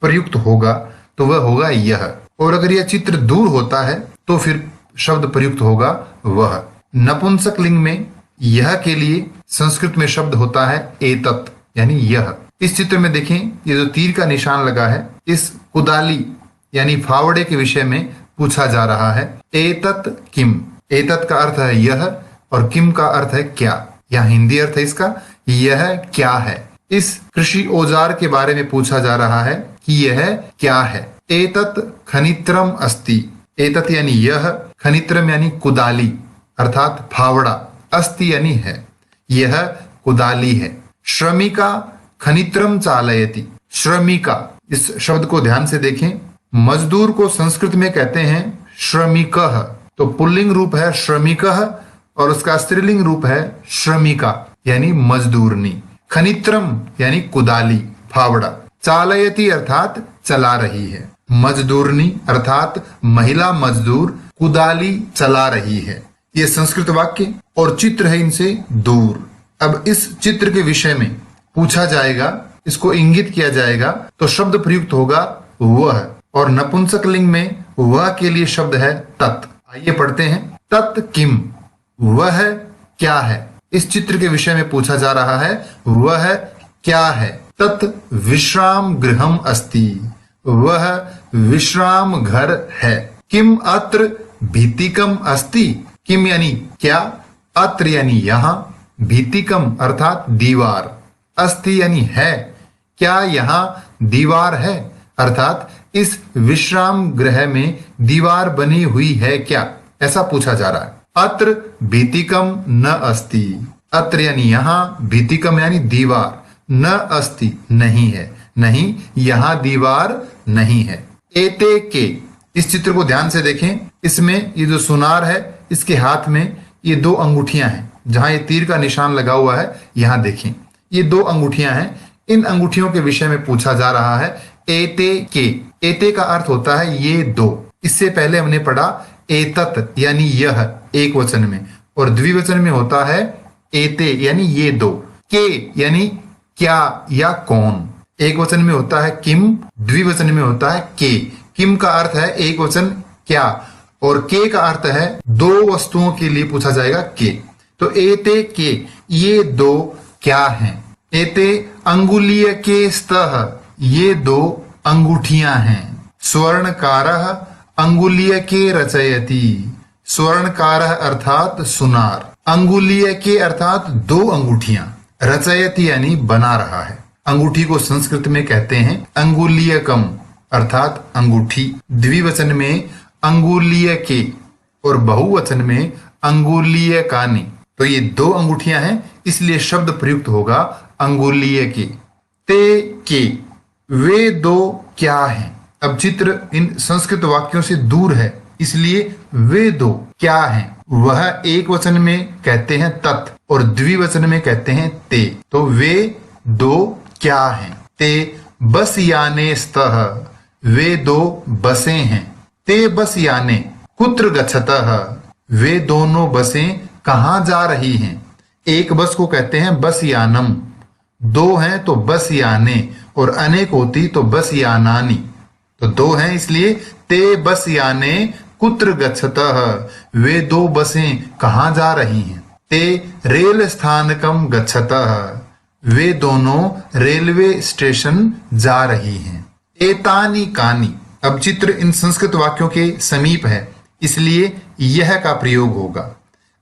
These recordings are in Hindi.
प्रयुक्त होगा तो वह होगा यह, और अगर यह चित्र दूर होता है तो फिर शब्द प्रयुक्त होगा वह। नपुंसक लिंग में यह के लिए संस्कृत में शब्द होता है एतत्, यानी यह। इस चित्र में देखें, ये जो तीर का निशान लगा है, इस कुदाली यानी फावड़े के विषय में पूछा जा रहा है। एतत् किम, एतत् का अर्थ है यह और किम का अर्थ है क्या। यहाँ हिंदी अर्थ है इसका यह क्या है। इस कृषि औजार के बारे में पूछा जा रहा है कि यह क्या है। एतत् खनित्रम अस्ति, एतत् यानी यह, खनित्रम यानी कुदाली अर्थात फावड़ा, अस्ति यानी है, यह कुदाली है। श्रमिका खनित्रम चालयति, श्रमिका, इस शब्द को ध्यान से देखें। मजदूर को संस्कृत में कहते हैं श्रमिकः, तो पुल्लिंग रूप है श्रमिकः और उसका स्त्रीलिंग रूप है श्रमिका यानी मजदूरनी। खनित्रम यानी कुदाली, फावड़ा। चालयति अर्थात चला रही है। मजदूरनी अर्थात महिला मजदूर कुदाली चला रही है। ये संस्कृत वाक्य और चित्र है इनसे दूर। अब इस चित्र के विषय में पूछा जाएगा, इसको इंगित किया जाएगा तो शब्द प्रयुक्त होगा वह, और नपुंसक लिंग में वह के लिए शब्द है तत्। आइए पढ़ते हैं। तत् किम, वह क्या है। इस चित्र के विषय में पूछा जा रहा है वह क्या है। तत् विश्राम गृहम अस्ति, वह विश्राम घर है। किम अत्र भीतिकम अस्ति, किम यानी क्या, अत्र यानी यहाँ, भीतिकम अर्थात दीवार, अस्ति यानी है, क्या यहाँ दीवार है, अर्थात इस विश्राम गृह में दीवार बनी हुई है क्या, ऐसा पूछा जा रहा है। अत्र भीतिकम न अस्ति, अत्र यानी यहाँ, भीतिकम यानी दीवार, न अस्ति नहीं है, नहीं यहाँ दीवार नहीं है। एते के, इस चित्र को ध्यान से देखें। इसमें ये जो सुनार है इसके हाथ में ये दो अंगूठियां हैं, जहां ये तीर का निशान लगा हुआ है यहां देखें, ये दो अंगूठियां हैं। इन अंगूठियों के विषय में पूछा जा रहा है। एते के, एते का अर्थ होता है ये दो। इससे पहले हमने पढ़ा एतत् यानी यह एक वचन में, और द्विवचन में होता है एते यानी ये दो। के यानी क्या या कौन, एक वचन में होता है किम, द्विवचन में होता है के। किम का अर्थ है एक वचन क्या, और के का अर्थ है दो वस्तुओं के लिए पूछा जाएगा के। तो एते के, ये दो क्या हैं। एते अंगुलीय के स्तः, ये दो अंगूठियां हैं। स्वर्णकारः अंगुलीय के रचयति, स्वर्णकारः अर्थात सुनार, अंगुलीय के अर्थात दो अंगूठियां, रचयति यानी बना रहा है। अंगूठी को संस्कृत में कहते हैं अंगुलीयकम अर्थात अंगूठी। द्विवचन में अंगुलीय के और बहुवचन में अंगुलीयकानि। तो ये दो अंगूठियां हैं, इसलिए शब्द प्रयुक्त होगा अंगुलीय के। ते के, वे दो क्या हैं। अब चित्र इन संस्कृत वाक्यों से दूर है, इसलिए वे दो क्या हैं वह एक वचन में कहते हैं तत् और द्विवचन में कहते हैं ते। तो वे दो क्या हैं। ते बस याने स्तः, वे दो बसें हैं। ते बस याने कुत्र गच्छतः, वे दोनों बसें कहाँ जा रही हैं। एक बस को कहते हैं बस यानम, दो हैं तो बस याने, और अनेक होती तो बस यानानी। तो दो हैं इसलिए ते बस याने कुत्र गच्छतः, वे दो बसें कहाँ जा रही हैं। ते रेल स्थानकम गच्छतः, वे दोनों रेलवे स्टेशन जा रही हैं। एतानी कानी, अब चित्र इन संस्कृत वाक्यों के समीप है, इसलिए यह का प्रयोग होगा।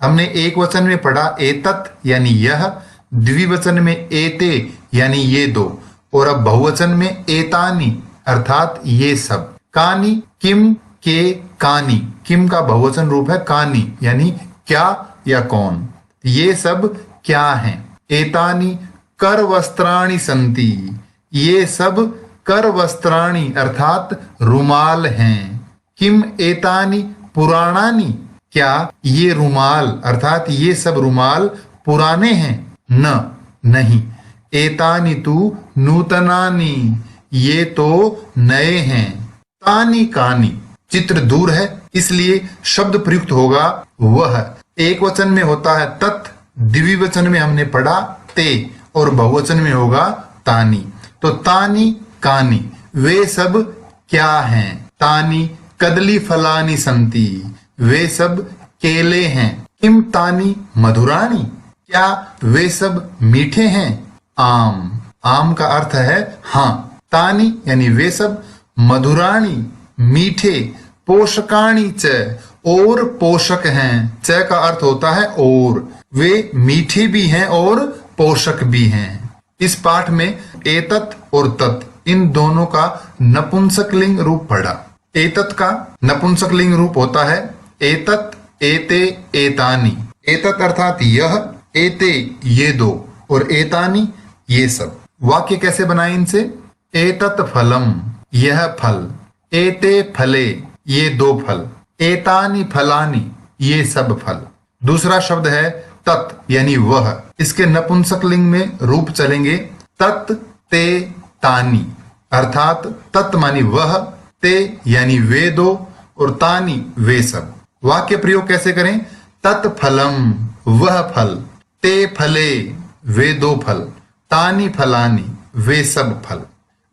हमने एक वचन में पढ़ा एतत् यानी यह, द्विवचन में एते यानी ये दो, और अब बहुवचन में एतानी अर्थात ये सब। कानी किम के कानी, किम का बहुवचन रूप है कानी यानी क्या या कौन, ये सब क्या हैं। एतानी कर वस्त्राणि संति, ये सब कर वस्त्राणि अर्थात रुमाल हैं। किम एतानी पुराणानी, क्या ये रुमाल अर्थात ये सब रुमाल पुराने हैं। न नहीं। एतानी तु नूतनानी, ये तो नए हैं। तानी कानी, चित्र दूर है इसलिए शब्द प्रयुक्त होगा वह। एक वचन में होता है तत्, द्विवचन में हमने पढ़ा ते, और बहुवचन में होगा तानी। तो तानी कानी, वे सब क्या हैं? तानि कदली फलानि संति, वे सब केले हैं। किम तानि मधुराणि, क्या वे सब मीठे हैं? आम, आम का अर्थ है हाँ। तानि यानी वे सब, मधुराणि मीठे, पोषकाणि च और पोषक हैं। च का अर्थ होता है और, वे मीठे भी हैं और पोषक भी हैं। इस पाठ में एतत् और तत् इन दोनों का नपुंसकलिंग रूप पढ़ा। एतत् का नपुंसकलिंग रूप होता है एतत्, एते, एतानि। एतत् अर्थात यह, एते ये दो, और एतानि ये सब। वाक्य कैसे बनाए इनसे? एतत् फलम यह फल, एते फले ये दो फल, एतानि फलानि ये सब फल। दूसरा शब्द है तत् यानी वह। इसके नपुंसकलिंग में रूप चलेंगे तत्, ते, तानि। अर्थात तत् मानी वह, ते यानी वे दो, और तानि वे सब। वाक्य प्रयोग कैसे करें? तत् फलम वह फल, ते फले वे दो फल, तानि फलानि वे सब फल।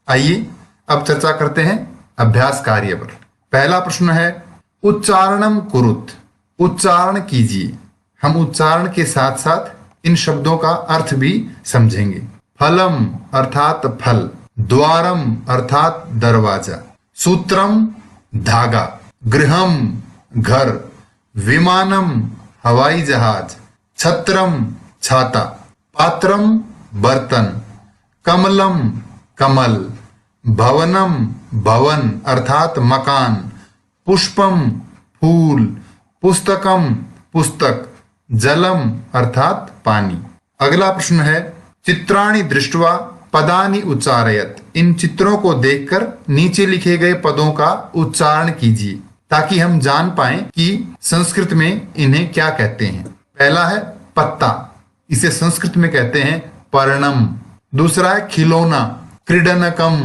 आइए अब चर्चा करते हैं अभ्यास कार्य पर। पहला प्रश्न है उच्चारणम कुरुत, उच्चारण कीजिए। हम उच्चारण के साथ साथ इन शब्दों का अर्थ भी समझेंगे। फलम अर्थात फल, द्वारम अर्थात दरवाजा, सूत्रम धागा, गृहम घर, विमानम हवाई जहाज, छत्रम छाता, पात्रम बर्तन, कमलम कमल, भवनम भवन अर्थात मकान, पुष्पम फूल, पुस्तकम पुस्तक, जलम अर्थात पानी। अगला प्रश्न है चित्राणि दृष्ट्वा पदानि उच्चारयत। इन चित्रों को देखकर नीचे लिखे गए पदों का उच्चारण कीजिए ताकि हम जान पाएं कि संस्कृत में इन्हें क्या कहते हैं। पहला है पत्ता, इसे संस्कृत में कहते हैं पर्णम। दूसरा है खिलौना, क्रीडनकम,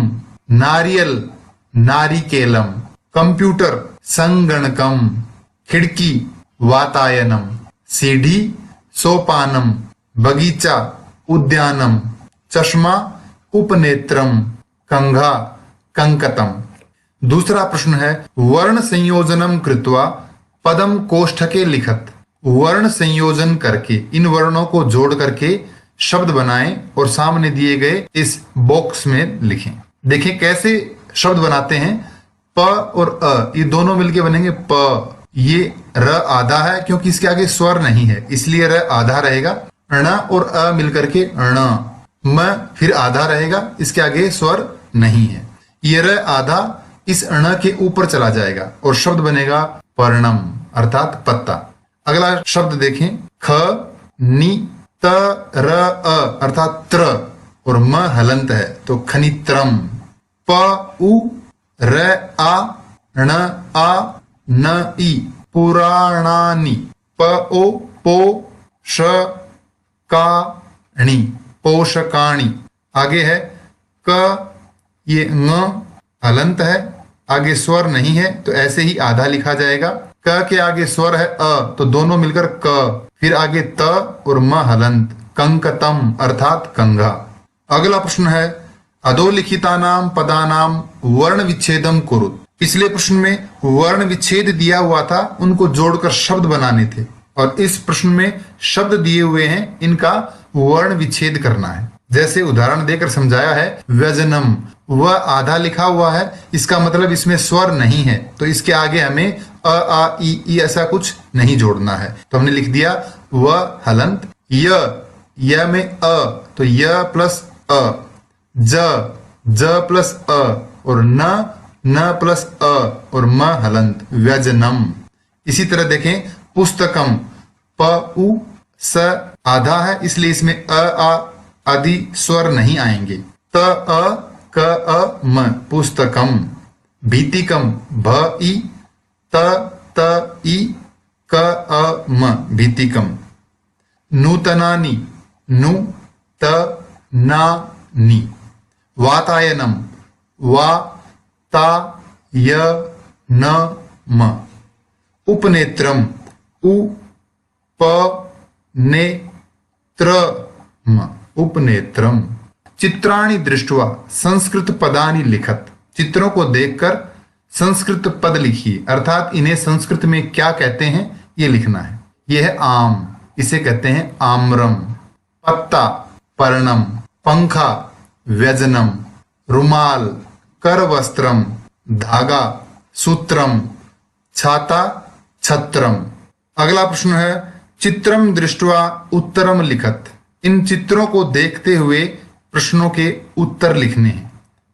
नारियल, नारिकेलम, कंप्यूटर, संगणकम, खिड़की, वातायनम, सीढ़ी, सोपानम, बगीचा, उद्यानम, चश्मा, उपनेत्रम, कंघा, कंकतम। दूसरा प्रश्न है वर्ण संयोजनम कृत्वा पदम कोष्ठके लिखत। वर्ण संयोजन करके, इन वर्णों को जोड़ करके शब्द बनाएं और सामने दिए गए इस बॉक्स में लिखें। देखें कैसे शब्द बनाते हैं। प और अ ये दोनों मिलके बनेंगे प। ये र आधा है क्योंकि इसके आगे स्वर नहीं है, इसलिए र आधा रहेगा। ण और अ मिलकर के ण। म फिर आधा रहेगा, इसके आगे स्वर नहीं है। ये र आधा इस ण के ऊपर चला जाएगा और शब्द बनेगा पर्णम अर्थात पत्ता। अगला शब्द देखें ख, नि, त, र, अ अर्थात त्र, और म हलंत है तो खनित्रम। प, उ, र, आ, ण, आ, न, ई, पुराणानि। प, ओ, पो, श, का, णी, पोषकाणि। आगे है क, ये ङ हलंत है, आगे स्वर नहीं है तो ऐसे ही आधा लिखा जाएगा। क के आगे स्वर है अ तो दोनों मिलकर क, फिर आगे त और म हलंत, कंकतम अर्थात कंघा। अगला प्रश्न है अधोलिखितानाम पदानाम वर्ण विच्छेदम कुरुत। पिछले प्रश्न में वर्ण विच्छेद दिया हुआ था, उनको जोड़कर शब्द बनाने थे, और इस प्रश्न में शब्द दिए हुए हैं, इनका वर्ण विच्छेद करना है। जैसे उदाहरण देकर समझाया है व्यजनम, वह आधा लिखा हुआ है, इसका मतलब इसमें स्वर नहीं है, तो इसके आगे हमें अ, आ, ई ऐसा कुछ नहीं जोड़ना है, तो हमने लिख दिया व हलंत। य में अ तो य प्लस अ, ज प्लस अ, और न प्लस अ, और म हलंत व्यजनम। इसी तरह देखें पुस्तकम, प, उ, स आधा है इसलिए इसमें अ, आ आदि स्वर नहीं आएंगे। त, अ, क, अ, म पुस्तकम। भीतिकम, भ, ई, त, ई, क, अ, म भीतिकम। नूतनानि, नु, त, ना, नि। वातायनम, वा, ता, य, न, म। उपनेत्रम, उ, प, ने, त्र, म उपनेत्रम। चित्राणि दृष्ट्वा संस्कृत पदानि लिखत। चित्रों को देखकर संस्कृत पद लिखिए, अर्थात इन्हें संस्कृत में क्या कहते हैं ये लिखना है। यह है आम, इसे कहते हैं आम्रम। पत्ता पर्णम, पंखा व्यजनम, रुमाल करवस्त्रम, धागा सूत्रम, छाता छत्रम। अगला प्रश्न है चित्रम दृष्ट्वा उत्तरम लिखत। इन चित्रों को देखते हुए प्रश्नों के उत्तर लिखने हैं।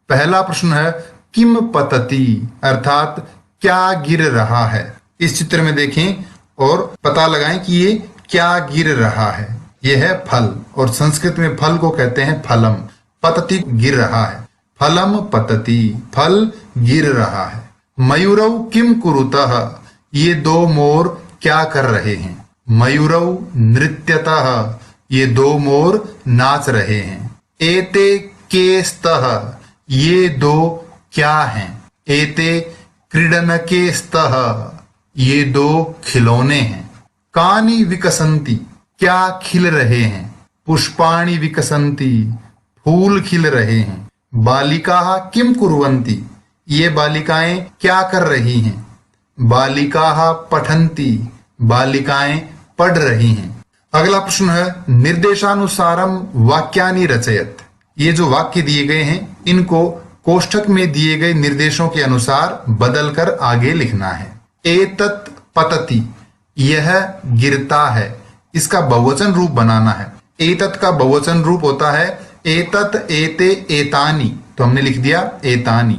पहला प्रश्न है किम पतति, अर्थात क्या गिर रहा है। इस चित्र में देखें और पता लगाएं कि ये क्या गिर रहा है। यह है फल, और संस्कृत में फल को कहते हैं फलम। पतति गिर रहा है, फलम पतति, फल गिर रहा है। मयूरौ किम कुरुतः, ये दो मोर क्या कर रहे हैं। मयूरौ नृत्यतः, ये दो मोर नाच रहे हैं। एते के स्तः, ये दो क्या हैं। एते क्रीडनके स्तः, ये दो खिलौने हैं। कानि विकसन्ति, क्या खिल रहे हैं। पुष्पाणि विकसन्ति, फूल खिल रहे हैं। बालिकाः किम कुर्वन्ति, ये बालिकाएं क्या कर रही हैं। बालिकाः पठन्ति, बालिकाएं पढ़ रही हैं। अगला प्रश्न है निर्देशानुसारम वाक्यानि रचयत। ये जो वाक्य दिए गए हैं इनको कोष्ठक में दिए गए निर्देशों के अनुसार बदलकर आगे लिखना है। एतत् पतति, यह गिरता है, इसका बहुवचन रूप बनाना है। एतत् का बहुवचन रूप होता है एतत् एते एतानि, तो हमने लिख दिया एतानि।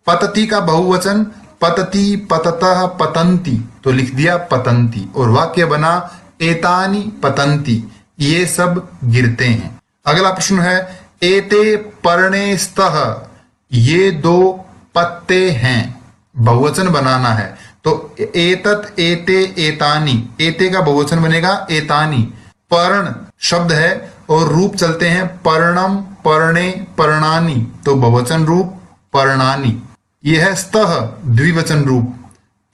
पतति का बहुवचन पतति पततः पतंती, तो लिख दिया पतंती, और वाक्य बना एतानि पतंती, ये सब गिरते हैं। अगला प्रश्न है एते पर्णे स्तः, ये दो पत्ते हैं, बहुवचन बनाना है। तो एतत् एते एतानि, एते का बहुवचन बनेगा एतानि। पर्ण शब्द है और रूप चलते हैं पर्णम पर्णे पर्णानि, तो बहुवचन रूप पर्णानि। यह है स्तः द्विवचन रूप,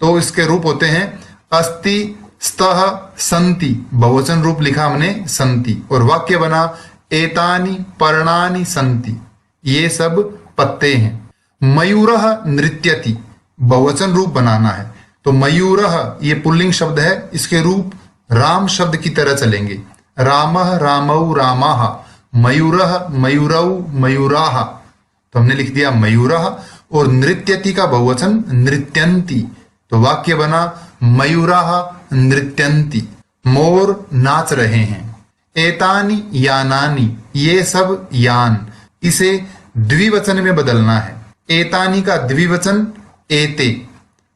तो इसके रूप होते हैं अस्ति स्तः संति, बहुवचन रूप लिखा हमने संति, और वाक्य बना एतानि पर्णानि संति, ये सब पत्ते हैं। मयूरः नृत्यति, बहुवचन रूप बनाना है। तो मयूरः ये पुल्लिंग शब्द है, इसके रूप राम शब्द की तरह चलेंगे। रामः रामौ रामाः, मयूरः मयूरौ मयूराः, तो हमने लिख दिया मयूरः। और नृत्यति का बहुवचन नृत्यन्ति, तो वाक्य बना मयूराः नृत्यन्ति, मोर नाच रहे हैं। एतानि यानानि, ये सब यान, इसे द्विवचन में बदलना है। एतानि का द्विवचन एते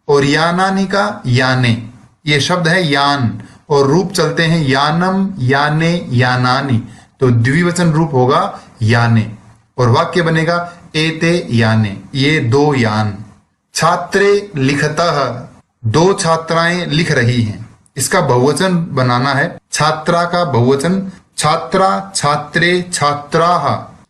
और यानानि का याने। ये शब्द है यान और रूप चलते हैं यानम याने यानानि, तो द्विवचन रूप होगा याने और वाक्य बनेगा एते याने, ये दो यान। छात्रे लिखतः, दो छात्राएं लिख रही हैं, इसका बहुवचन बनाना है। छात्रा का बहुवचन छात्रा छात्रे छात्राः,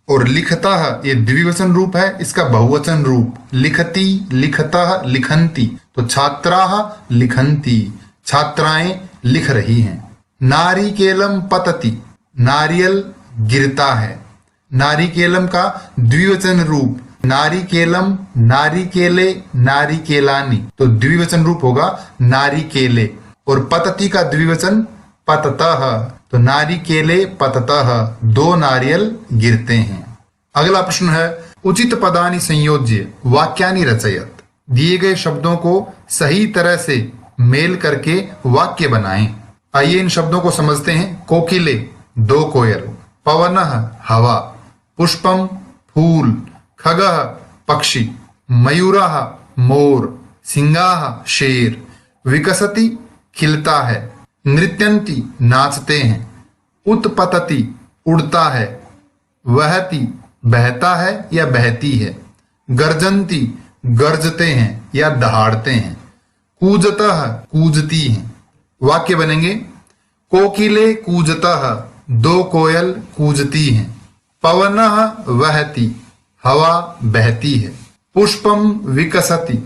और लिखतः ये द्विवचन रूप है, इसका बहुवचन रूप लिखती लिखतः लिखन्ति, तो छात्राः लिखन्ति, छात्राएं लिख रही हैं। नारिकेलम पतति, नारियल गिरता है। नारिकेलम का द्विवचन रूप नारिकेलम नारिकेले नारिकेलानि, तो द्विवचन रूप होगा नारिकेले, और पतति का द्विवचन पततः, तो नारिकेले पततः, दो नारियल गिरते हैं। अगला प्रश्न है उचित पदानि संयोज्य वाक्यानि रचयत। दिए गए शब्दों को सही तरह से मेल करके वाक्य बनाएं। आइए इन शब्दों को समझते हैं। कोकिले दो कोयल, पवनः हवा, पुष्पम फूल, खगः पक्षी, मयूरः मोर, सिंहाः शेर, विकसति खिलता है, नृत्यन्ति नाचते हैं, उत्पतति उड़ता है, वहति बहता है या बहती है, गर्जन्ति गरजते हैं या दहाड़ते हैं, कूजतः कूजती हैं। वाक्य बनेंगे कोकिले कूजतः, दो कोयल कूजती हैं। पवनः वहति, हवा बहती है। पुष्पम विकसति,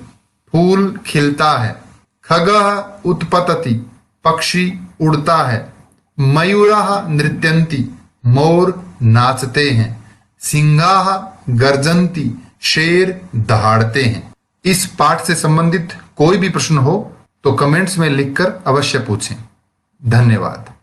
फूल खिलता है। खगः उत्पतति, पक्षी उड़ता है। मयूराः नृत्यन्ति, मोर नाचते हैं। सिंहाः गर्जन्ति, शेर दहाड़ते हैं। इस पाठ से संबंधित कोई भी प्रश्न हो तो कमेंट्स में लिखकर अवश्य पूछें। धन्यवाद।